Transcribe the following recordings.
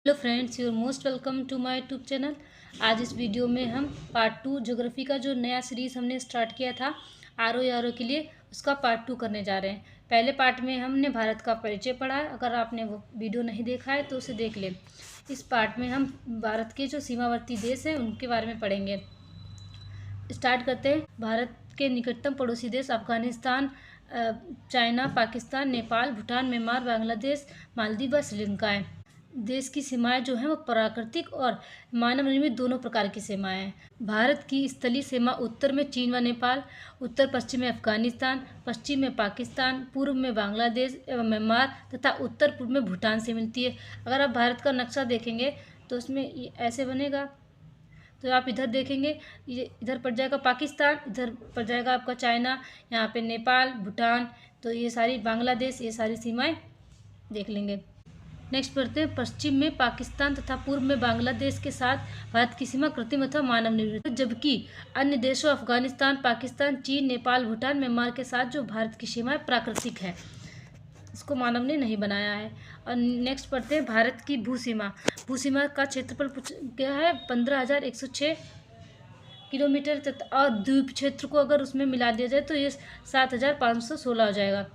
Hello friends, your most welcome to my YouTube channel. आज इस video में हम पार्ट 2 ज्योग्राफी का जो नया सीरीज़ हमने स्टार्ट किया था आर ओ के लिए, उसका पार्ट 2 करने जा रहे हैं। पहले पार्ट में हमने भारत का परिचय पढ़ा है। अगर आपने वो वीडियो नहीं देखा है तो उसे देख लें। इस पार्ट में हम भारत के जो सीमावर्ती देश हैं उनके बारे में पढ़ेंगे। स्टार्ट करते हैं। भारत के निकटतम पड़ोसी देश अफगानिस्तान, चाइना, पाकिस्तान, नेपाल, भूटान, म्यांमार, बांग्लादेश, मालदीव व श्रीलंका है। देश की सीमाएं जो हैं वो प्राकृतिक और मानव निर्मित दोनों प्रकार की सीमाएं हैं। भारत की स्थलीय सीमा उत्तर में चीन व नेपाल, उत्तर पश्चिम में अफगानिस्तान, पश्चिम में पाकिस्तान, पूर्व में बांग्लादेश एवं म्यांमार तथा उत्तर पूर्व में भूटान से मिलती है। अगर आप भारत का नक्शा देखेंगे तो उसमें ऐसे बनेगा। तो आप इधर देखेंगे, ये इधर पड़ जाएगा पाकिस्तान, इधर पड़ जाएगा आपका चाइना, यहाँ पे नेपाल, भूटान, तो ये सारी बांग्लादेश, ये सारी सीमाएं देख लेंगे। नेक्स्ट पढ़ते हैं। पश्चिम में पाकिस्तान तथा पूर्व में बांग्लादेश के साथ भारत की सीमा कृत्रिम अथवा मानव निर्मित है, जबकि अन्य देशों अफगानिस्तान, पाकिस्तान, चीन, नेपाल, भूटान, म्यांमार के साथ जो भारत की सीमा है प्राकृतिक है, इसको मानव ने नहीं बनाया है। और नेक्स्ट पढ़ते हैं भारत की भूसीमा। भूसीमा का क्षेत्रफल क्या है? 15,106 किलोमीटर तथा और द्वीप क्षेत्र को अगर उसमें मिला दिया जाए तो ये 7,516 हो जाएगा।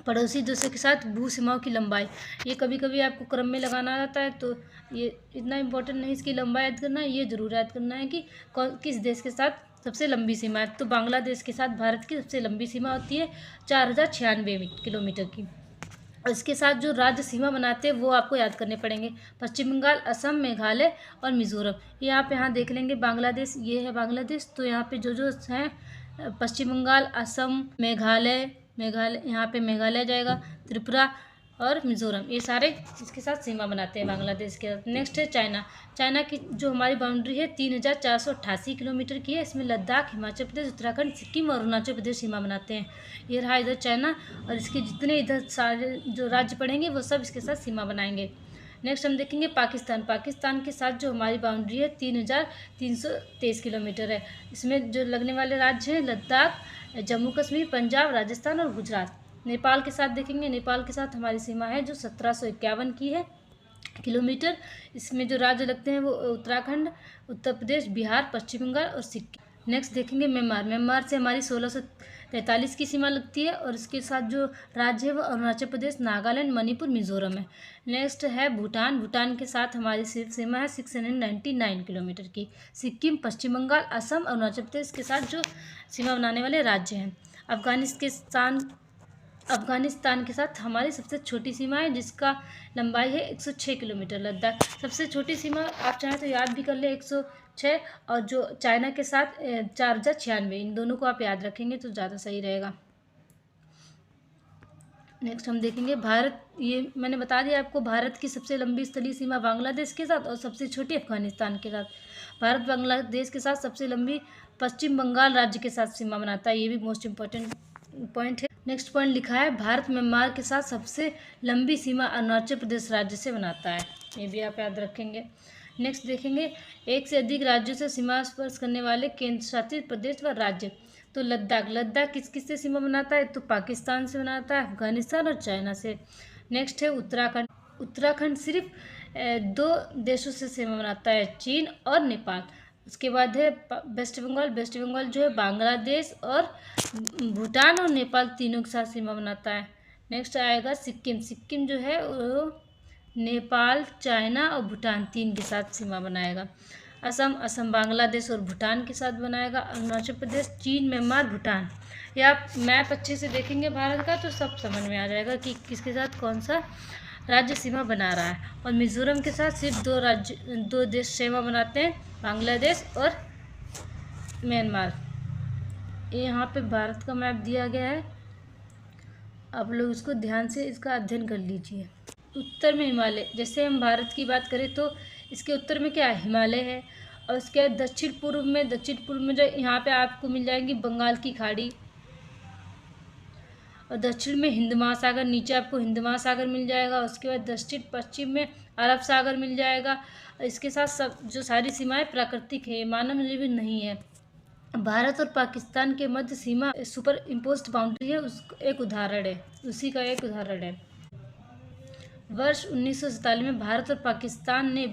पड़ोसी देशों के साथ भू सीमाओं की लंबाई, ये कभी कभी आपको क्रम में लगाना आता है, तो ये इतना इम्पोर्टेंट नहीं इसकी लंबाई याद करना है, ये जरूर याद करना है कि किस देश के साथ सबसे लंबी सीमा है। तो बांग्लादेश के साथ भारत की सबसे लंबी सीमा होती है 4,096 किलोमीटर की। और इसके साथ जो राज्य सीमा बनाते हैं वो आपको याद करने पड़ेंगे। पश्चिम बंगाल, असम, मेघालय और मिजोरम। ये आप यहाँ देख लेंगे। बांग्लादेश, ये है बांग्लादेश। तो यहाँ पे जो हैं पश्चिम बंगाल, असम, मेघालय, यहाँ पे मेघालय जाएगा, त्रिपुरा और मिजोरम, ये सारे इसके साथ सीमा बनाते हैं बांग्लादेश के साथ। नेक्स्ट है चाइना। चाइना की जो हमारी बाउंड्री है 3,488 किलोमीटर की है। इसमें लद्दाख, हिमाचल प्रदेश, उत्तराखंड, सिक्किम और अरुणाचल प्रदेश सीमा बनाते हैं। ये रहा इधर चाइना, और इसके जितने इधर सारे जो राज्य पड़ेंगे वो सब इसके साथ सीमा बनाएंगे। नेक्स्ट हम देखेंगे पाकिस्तान। पाकिस्तान के साथ जो हमारी बाउंड्री है 3,323 किलोमीटर है। इसमें जो लगने वाले राज्य हैं लद्दाख, जम्मू कश्मीर, पंजाब, राजस्थान और गुजरात। नेपाल के साथ देखेंगे। नेपाल के साथ हमारी सीमा है जो 1751 की है किलोमीटर। इसमें जो राज्य लगते हैं वो उत्तराखंड, उत्तर प्रदेश, बिहार, पश्चिम बंगाल और सिक्किम। नेक्स्ट देखेंगे म्यांमार। म्यांमार से हमारी 1643 की सीमा लगती है, और इसके साथ जो राज्य है वो अरुणाचल प्रदेश, नागालैंड, मणिपुर, मिजोरम है। नेक्स्ट है भूटान। भूटान के साथ हमारी सीमा है 699 किलोमीटर की। सिक्किम, पश्चिम बंगाल, असम, अरुणाचल प्रदेश के साथ जो सीमा बनाने वाले राज्य हैं। अफगानिस्तान के साथ हमारी सबसे छोटी सीमा है जिसका लंबाई है 106 किलोमीटर। लद्दाख सबसे छोटी सीमा, आप चाहें तो याद भी कर ले 106, और जो चाइना के साथ 4,096, इन दोनों को आप याद रखेंगे तो ज़्यादा सही रहेगा। नेक्स्ट हम देखेंगे भारत। ये मैंने बता दिया आपको, भारत की सबसे लंबी स्थलीय सीमा बांग्लादेश के साथ और सबसे छोटी अफगानिस्तान के साथ। भारत बांग्लादेश के साथ सबसे लंबी पश्चिम बंगाल राज्य के साथ सीमा बनाता है, ये भी मोस्ट इम्पोर्टेंट पॉइंट है। नेक्स्ट पॉइंट लिखा है भारत म्यांमार के साथ सबसे लंबी सीमा अरुणाचल प्रदेश राज्य से बनाता है, ये भी आप याद रखेंगे। नेक्स्ट देखेंगे एक से अधिक राज्यों से सीमा स्पर्श करने वाले केंद्र शासित प्रदेश व राज्य। तो लद्दाख किस किस से सीमा बनाता है? तो पाकिस्तान से बनाता है, अफगानिस्तान और चाइना से। नेक्स्ट है उत्तराखंड। उत्तराखंड सिर्फ दो देशों से सीमा बनाता है, चीन और नेपाल। उसके बाद है वेस्ट बंगाल। वेस्ट बंगाल जो है बांग्लादेश और भूटान और नेपाल तीनों के साथ सीमा बनाता है। नेक्स्ट आएगा सिक्किम। सिक्किम जो है वो नेपाल, चाइना और भूटान तीन के साथ सीमा बनाएगा। असम बांग्लादेश और भूटान के साथ बनाएगा। अरुणाचल प्रदेश, चीन, म्यांमार, भूटान। ये आप मैप अच्छे से देखेंगे भारत का तो सब समझ में आ जाएगा कि किसके साथ कौन सा राज्य सीमा बना रहा है। और मिजोरम के साथ सिर्फ दो देश सीमा बनाते हैं, बांग्लादेश और म्यांमार। ये यहाँ पे भारत का मैप दिया गया है, आप लोग इसको ध्यान से इसका अध्ययन कर लीजिए। उत्तर में हिमालय। जैसे हम भारत की बात करें तो इसके उत्तर में क्या है? हिमालय है। और उसके दक्षिण पूर्व में जो यहाँ पे आपको मिल जाएगी बंगाल की खाड़ी, और दक्षिण में हिंद महासागर, नीचे आपको हिंद महासागर मिल जाएगा। उसके बाद दक्षिण पश्चिम में अरब सागर मिल जाएगा। इसके साथ सब जो सारी सीमाएं प्राकृतिक है, मानव निर्मित नहीं है। भारत और पाकिस्तान के मध्य सीमा सुपर इम्पोज्ड बाउंड्री है, उस एक उदाहरण है, उसी का एक उदाहरण है। वर्ष 1947 में भारत और पाकिस्तान ने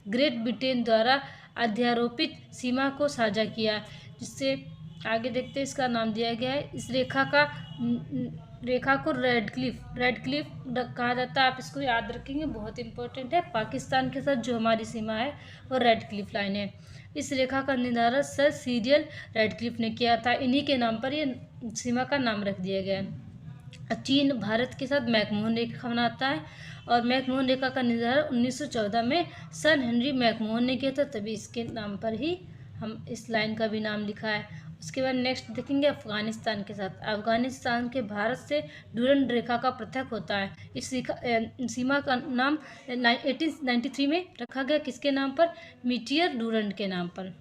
ग्रेट ब्रिटेन द्वारा अध्यारोपित सीमा को साझा किया, जिससे आगे देखते हैं इसका नाम दिया गया है। इस रेखा को रेड क्लिफ कहा जाता है। आप इसको याद रखेंगे, बहुत इंपॉर्टेंट है। पाकिस्तान के साथ जो हमारी सीमा है वो रेड क्लिफ लाइन है। इस रेखा का निर्धारण सर सीरियल रेडक्लिफ ने किया था। इन्हीं के नाम पर ये सीमा का नाम रख दिया गया है। चीन भारत के साथ मैकमोहन रेखा बनाता है और मैकमोहन रेखा का निर्धारण 1914 में सर हेनरी मैकमोहन ने किया था, तभी इसके नाम पर ही हम इस लाइन का भी नाम लिखा है। उसके बाद नेक्स्ट देखेंगे अफगानिस्तान के साथ। अफगानिस्तान के भारत से डूरंड रेखा का पृथक होता है। इस सीमा का नाम 1893 में रखा गया, किसके नाम पर? मीटियर डूरंड के नाम पर।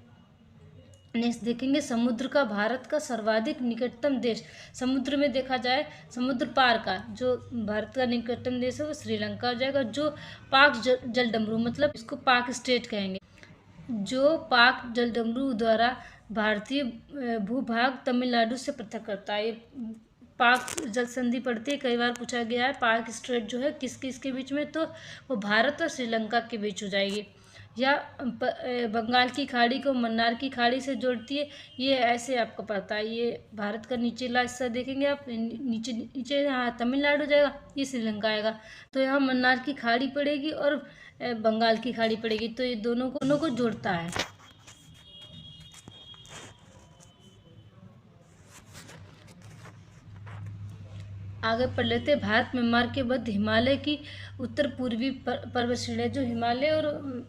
नेक्स्ट देखेंगे समुद्र का भारत का सर्वाधिक निकटतम देश। समुद्र में देखा जाए, समुद्र पार का जो भारत का निकटतम देश है वो श्रीलंका हो जाएगा। जो पाक जलडमरू, मतलब इसको पाक स्टेट कहेंगे, जो पाक जलडमरू द्वारा भारतीय भूभाग तमिलनाडु से पृथक करता है। ये पाक जल संधि पड़ती है, कई बार पूछा गया है। पाक स्ट्रेट जो है किस किस के बीच में, तो वो भारत और श्रीलंका के बीच हो जाएगी। या बंगाल की खाड़ी को मन्नार की खाड़ी से जोड़ती है। ये ऐसे आपको पता है, ये भारत का निचला हिस्सा देखेंगे आप, नीचे नीचे यहाँ तमिलनाडु जाएगा, ये श्रीलंका आएगा। तो यहाँ मन्नार की खाड़ी पड़ेगी और बंगाल की खाड़ी पड़ेगी, तो ये दोनों को जोड़ता है। आगे पढ़ लेते हैं। भारत म्यांमार के मध्य हिमालय की उत्तर पूर्वी पर्वत श्रेणियाँ, जो हिमालय और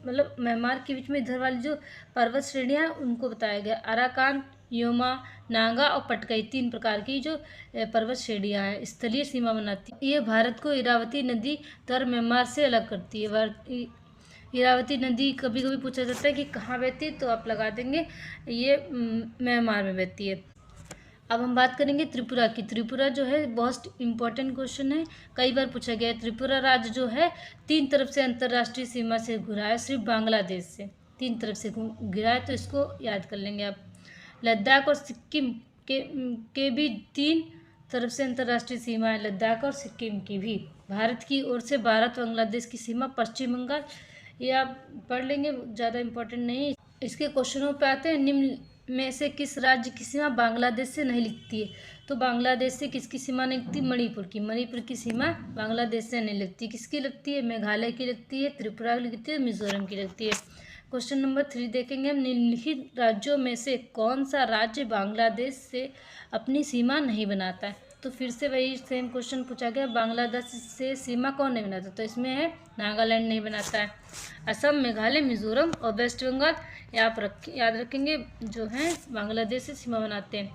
मतलब म्यांमार के बीच में इधर वाली जो पर्वत श्रेणियाँ हैं उनको बताया गया। अराकान, योमा, नागा और पटकाई, 3 प्रकार की जो पर्वत श्रेणियाँ हैं स्थलीय सीमा बनाती है। ये भारत को इरावती नदी द्वारा म्यांमार से अलग करती है। इरावती नदी कभी कभी पूछा जाता है कि कहाँ बहती है, तो आप लगा देंगे ये म्यांमार में बहती है। अब हम बात करेंगे त्रिपुरा की। त्रिपुरा जो है बहुत इंपॉर्टेंट क्वेश्चन है, कई बार पूछा गया है। त्रिपुरा राज्य जो है 3 तरफ से अंतर्राष्ट्रीय सीमा से घिरा है, सिर्फ बांग्लादेश से 3 तरफ से घिरा है, तो इसको याद कर लेंगे आप। लद्दाख और सिक्किम के भी 3 तरफ से अंतर्राष्ट्रीय सीमा है, लद्दाख और सिक्किम की भी। भारत की ओर से भारत बांग्लादेश की सीमा पश्चिम बंगाल, ये आप पढ़ लेंगे, ज़्यादा इंपॉर्टेंट नहीं। इसके क्वेश्चनों पे आते हैं। निम्न में से किस राज्य की सीमा बांग्लादेश से नहीं लिखती है? तो बांग्लादेश से किसकी सीमा नहीं लिखती? मणिपुर की सीमा बांग्लादेश से नहीं लगती। किसकी लगती है? मेघालय की लगती है, त्रिपुरा की लगती है, मिजोरम की लगती है। क्वेश्चन नंबर 3 देखेंगे हम। निम्नलिखित राज्यों में से कौन सा राज्य बांग्लादेश से अपनी सीमा नहीं बनाता है? तो फिर से वही सेम क्वेश्चन पूछा गया, बांग्लादेश से सीमा कौन नहीं बनाता? तो इसमें है नागालैंड नहीं बनाता है। असम, मेघालय, मिजोरम और वेस्ट बंगाल याद रखेंगे जो हैं बांग्लादेश से सीमा बनाते हैं।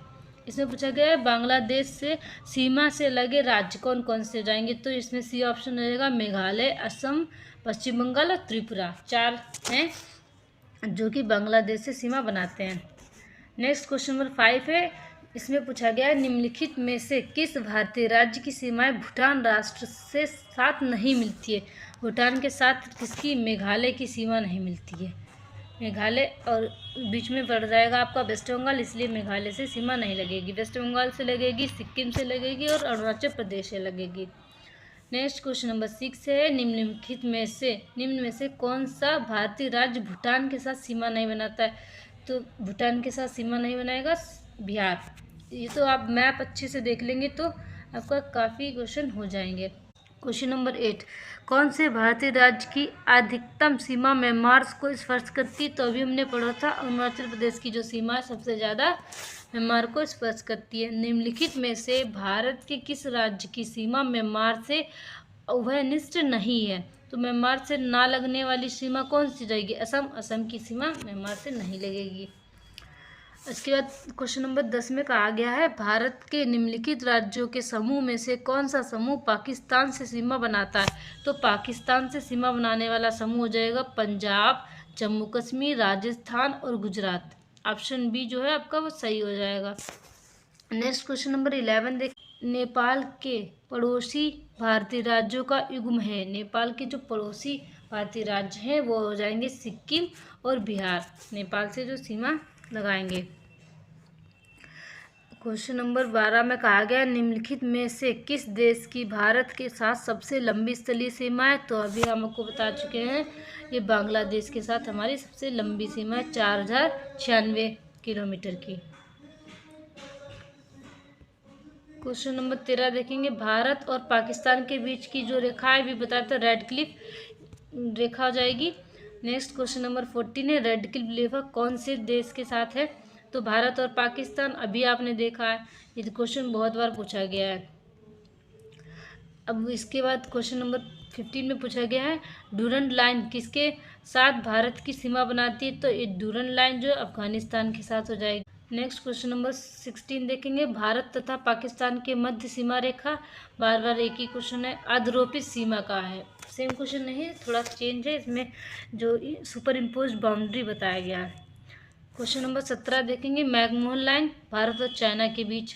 इसमें पूछा गया है बांग्लादेश से सीमा से लगे राज्य कौन कौन से हो जाएंगे? तो इसमें सी ऑप्शन रहेगा, मेघालय, असम, पश्चिम बंगाल और त्रिपुरा। 4 हैं जो कि बांग्लादेश से सीमा बनाते हैं। नेक्स्ट क्वेश्चन नंबर 5 है। इसमें पूछा गया है निम्नलिखित में से किस भारतीय राज्य की सीमाएं भूटान राष्ट्र से साथ नहीं मिलती है? भूटान के साथ किसकी? मेघालय की सीमा नहीं मिलती है। मेघालय और बीच में पड़ जाएगा आपका वेस्ट बंगाल, इसलिए मेघालय से सीमा नहीं लगेगी। वेस्ट बंगाल से लगेगी, सिक्किम से लगेगी और अरुणाचल प्रदेश से लगेगी। नेक्स्ट क्वेश्चन नंबर 6 है। निम्न में से कौन सा भारतीय राज्य भूटान के साथ सीमा नहीं बनाता है? तो भूटान के साथ सीमा नहीं बनाएगा बिहार। ये तो आप मैप अच्छे से देख लेंगे तो आपका काफ़ी क्वेश्चन हो जाएंगे। क्वेश्चन नंबर 8, कौन से भारतीय राज्य की अधिकतम सीमा म्यांमार को स्पर्श करती है? तो अभी हमने पढ़ा था अरुणाचल प्रदेश की जो सीमा है सबसे ज़्यादा म्यांमार को स्पर्श करती है। निम्नलिखित में से भारत के किस राज्य की सीमा म्यांमार से उभयनिष्ठ नहीं है? तो म्यांमार से ना लगने वाली सीमा कौन सी जाएगी? असम की सीमा म्यांमार से नहीं लगेगी। इसके बाद क्वेश्चन नंबर 10 में कहा गया है भारत के निम्नलिखित राज्यों के समूह में से कौन सा समूह पाकिस्तान से सीमा बनाता है? तो पाकिस्तान से सीमा बनाने वाला समूह हो जाएगा पंजाब, जम्मू कश्मीर, राजस्थान और गुजरात। ऑप्शन बी जो है आपका वो सही हो जाएगा। नेक्स्ट क्वेश्चन नंबर 11 देख। नेपाल के पड़ोसी भारतीय राज्यों का युग्म है। नेपाल के जो पड़ोसी भारतीय राज्य हैं वो हो जाएंगे सिक्किम और बिहार, नेपाल से जो सीमा लगाएंगे। क्वेश्चन नंबर 12 में कहा गया निम्नलिखित में से किस देश की भारत के साथ सबसे लंबी स्थलीय सीमा है। तो अभी हम आपको बता चुके हैं ये बांग्लादेश के साथ हमारी सबसे लंबी सीमा है 4096 किलोमीटर की। क्वेश्चन नंबर 13 देखेंगे भारत और पाकिस्तान के बीच की जो रेखा है भी बताते हैं रेड क्लिफ रेखा हो जाएगी। नेक्स्ट क्वेश्चन नंबर 14 है रेड क्लिफ रेखा कौन से देश के साथ है। तो भारत और पाकिस्तान अभी आपने देखा है, ये क्वेश्चन बहुत बार पूछा गया है। अब इसके बाद क्वेश्चन नंबर 15 में पूछा गया है डूरंड लाइन किसके साथ भारत की सीमा बनाती है। तो ये डूरंड लाइन जो अफगानिस्तान के साथ हो जाएगी। नेक्स्ट क्वेश्चन नंबर 16 देखेंगे भारत तथा पाकिस्तान के मध्य सीमा रेखा, बार बार एक ही क्वेश्चन है, अधरोपित सीमा का है। सेम क्वेश्चन नहीं है, थोड़ा चेंज है इसमें, जो सुपर इम्पोज बाउंड्री बताया गया है। क्वेश्चन नंबर 17 देखेंगे मैकमोहन लाइन भारत और चाइना के बीच।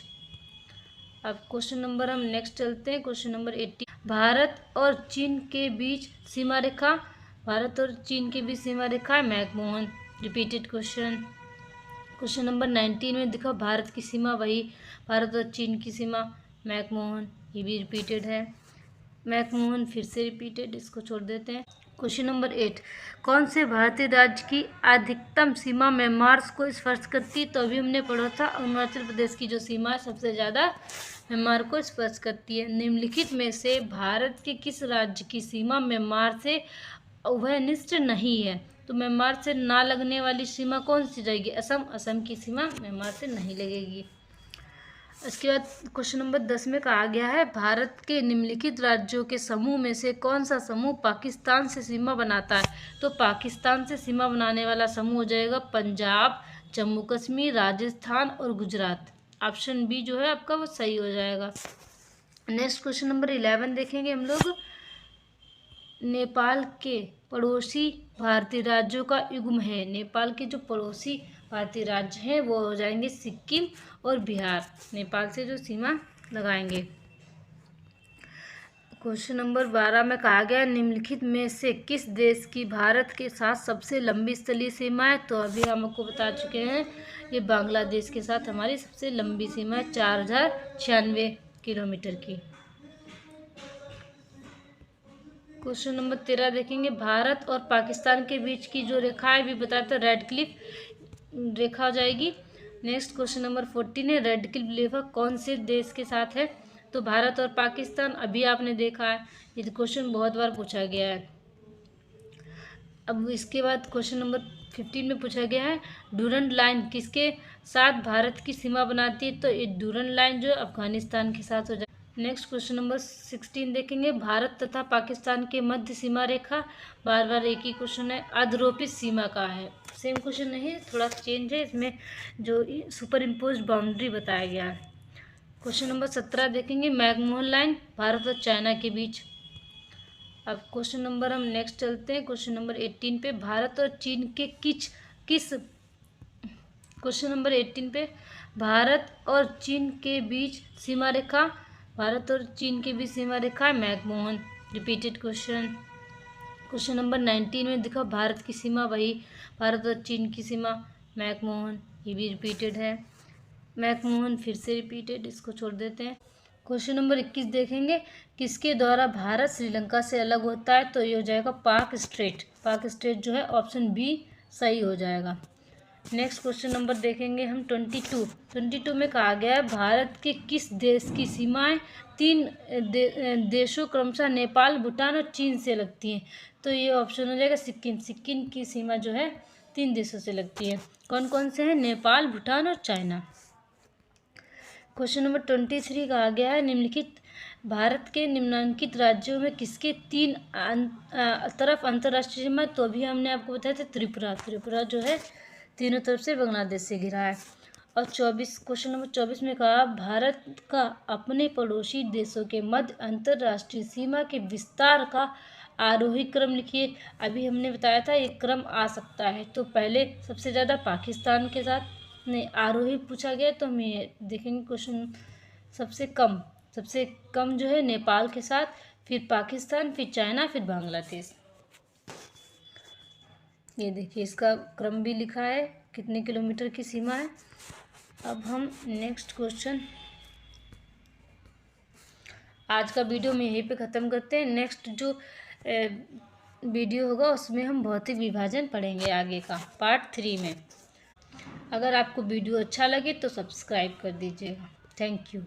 अब क्वेश्चन नंबर हम नेक्स्ट चलते हैं। क्वेश्चन नंबर 18 भारत और चीन के बीच सीमा रेखा, भारत और चीन के बीच सीमा रेखा है McMahon, repeated question. Question number 19 में देखो भारत की सीमा वही भारत और चीन की सीमा मैकमोहन, ये भी रिपीटेड है मैकमोहन, फिर से रिपीटेड, इसको छोड़ देते हैं। क्वेश्चन नंबर 8 कौन से भारतीय राज्य की अधिकतम सीमा म्यांमार को स्पर्श करती है। तो अभी हमने पढ़ा था अरुणाचल प्रदेश की जो सीमा है सबसे ज़्यादा म्यांमार को स्पर्श करती है। निम्नलिखित में से भारत के किस राज्य की सीमा म्यांमार से उभयनिष्ठ नहीं है। तो म्यांमार से ना लगने वाली सीमा कौन सी जाएगी, असम, असम की सीमा म्यांमार से नहीं लगेगी। इसके बाद क्वेश्चन नंबर 10 में कहा गया है भारत के निम्नलिखित राज्यों के समूह में से कौन सा समूह पाकिस्तान से सीमा बनाता है। तो पाकिस्तान से सीमा बनाने वाला समूह हो जाएगा पंजाब, जम्मू कश्मीर, राजस्थान और गुजरात। ऑप्शन बी जो है आपका वो सही हो जाएगा। नेक्स्ट क्वेश्चन नंबर 11 देखेंगे हम लोग नेपाल के पड़ोसी भारतीय राज्यों का युग्म है। नेपाल के जो पड़ोसी भारतीय राज्य हैं वो हो जाएंगे सिक्किम और बिहार, नेपाल से जो सीमा लगाएंगे। क्वेश्चन नंबर 12 में कहा गया निम्नलिखित में से किस देश की भारत के साथ सबसे लंबी स्थलीय सीमा है। तो अभी हम आपको बता चुके हैं ये बांग्लादेश के साथ हमारी सबसे लंबी सीमा है 4096 किलोमीटर की। क्वेश्चन नंबर 13 देखेंगे भारत और पाकिस्तान के बीच की जो रेखा है भी बताते हैं रेड क्लिफ रेखा हो जाएगी। नेक्स्ट क्वेश्चन नंबर 14 है रेड क्लिफ रेखा कौन से देश के साथ है। तो भारत और पाकिस्तान अभी आपने देखा है, ये क्वेश्चन बहुत बार पूछा गया है। अब इसके बाद क्वेश्चन नंबर 15 में पूछा गया है डूरंड लाइन किसके साथ भारत की सीमा बनाती है। तो ये डूरंड लाइन जो अफगानिस्तान के साथ हो जाए। नेक्स्ट क्वेश्चन नंबर 16 देखेंगे भारत तथा पाकिस्तान के मध्य सीमा रेखा, बार बार एक ही क्वेश्चन है, अधरोपित सीमा का है। सेम क्वेश्चन नहीं है, थोड़ा चेंज है इसमें, जो सुपर इम्पोज बाउंड्री बताया गया है। क्वेश्चन नंबर 17 देखेंगे मैकमोहन लाइन भारत और चाइना के बीच। अब क्वेश्चन नंबर हम नेक्स्ट चलते हैं। क्वेश्चन नंबर 18 पे भारत और चीन के किस क्वेश्चन नंबर 18 पे भारत और चीन के बीच सीमा रेखा, भारत और चीन के बीच सीमा रेखा है McMahon, repeated question. Question number 19 में देखो भारत की सीमा वही भारत और चीन की सीमा मैकमोहन, ये भी रिपीटेड है मैकमोहन, फिर से रिपीटेड, इसको छोड़ देते हैं। क्वेश्चन नंबर 21 देखेंगे किसके द्वारा भारत श्रीलंका से अलग होता है। तो ये हो जाएगा पाक स्ट्रेट, पाक स्ट्रेट जो है ऑप्शन बी सही हो जाएगा। नेक्स्ट क्वेश्चन नंबर देखेंगे हम 22 में कहा गया है भारत के किस देश की सीमाएं तीन देशों क्रमशः नेपाल, भूटान और चीन से लगती हैं। तो ये ऑप्शन हो जाएगा सिक्किम, सिक्किम की सीमा जो है 3 देशों से लगती है। कौन कौन से हैं, नेपाल, भूटान और चाइना। क्वेश्चन नंबर 23 कहा गया है निम्नलिखित भारत के निम्नांकित राज्यों में किसके 3 तरफ अंतर्राष्ट्रीय सीमा। तो अभी हमने आपको बताया था त्रिपुरा जो है तीनों तरफ से बांग्लादेश से घिरा है। और क्वेश्चन नंबर 24 में कहा भारत का अपने पड़ोसी देशों के मध्य अंतर्राष्ट्रीय सीमा के विस्तार का आरोही क्रम लिखिए। अभी हमने बताया था एक क्रम आ सकता है, तो पहले सबसे ज़्यादा पाकिस्तान के साथ नहीं आरोही पूछा गया, तो हम ये देखेंगे क्वेश्चन सबसे कम जो है नेपाल के साथ, फिर पाकिस्तान, फिर चाइना, फिर बांग्लादेश। ये देखिए इसका क्रम भी लिखा है, कितने किलोमीटर की सीमा है। अब हम नेक्स्ट क्वेश्चन, आज का वीडियो में यहीं पे ख़त्म करते हैं। नेक्स्ट जो वीडियो होगा उसमें हम भौतिक विभाजन पढ़ेंगे आगे का पार्ट 3 में। अगर आपको वीडियो अच्छा लगे तो सब्सक्राइब कर दीजिएगा। Thank you.